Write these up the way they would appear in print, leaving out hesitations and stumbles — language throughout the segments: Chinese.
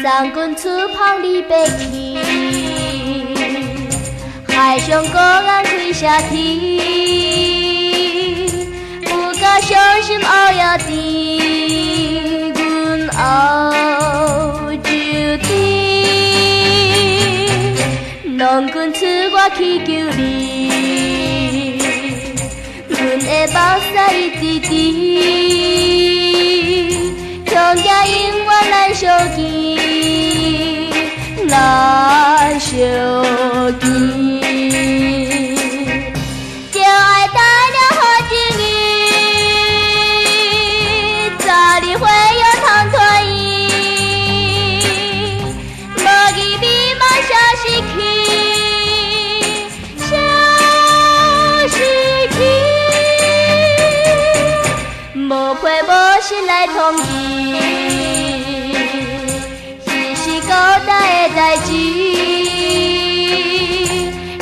三军出旁离北去，海上孤雁开下天，不敢相心熬夜甜，阮熬酒甜，郎君赐我去求你，阮的目屎一滴滴，强行永远难相见，难相见。就爱带了好情谊，早日会有通团圆，无疑迷茫消失去，消失去。无陪无心来同伊，是孤单的代志，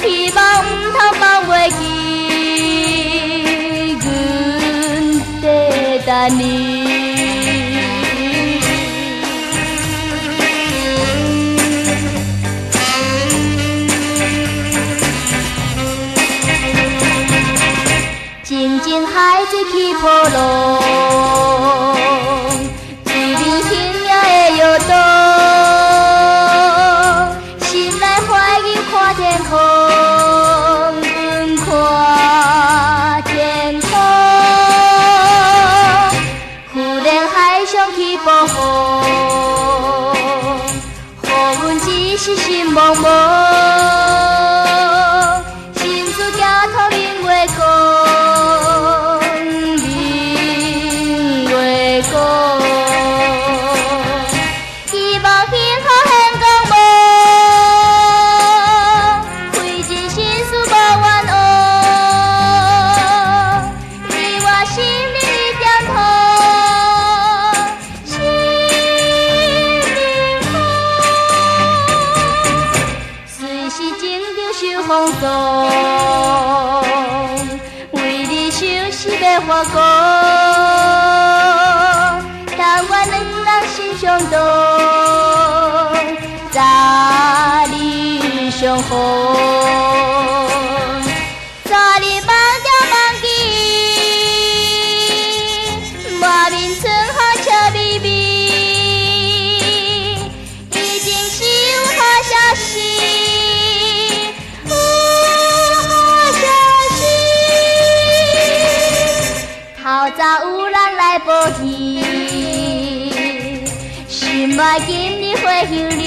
希望毋通放袂记，阮在等你。静静海水起波浪，一面轻摇的摇动，心内怀疑看天空，阮看天空，忽然海上起波风，予阮一时心茫茫。风霜，为你相思要发光，但愿两人心相通，早日相逢。昨日梦着梦见，满面春风笑眯眯，已经是有好消息。透早有人来报喜，心爱今日会休你。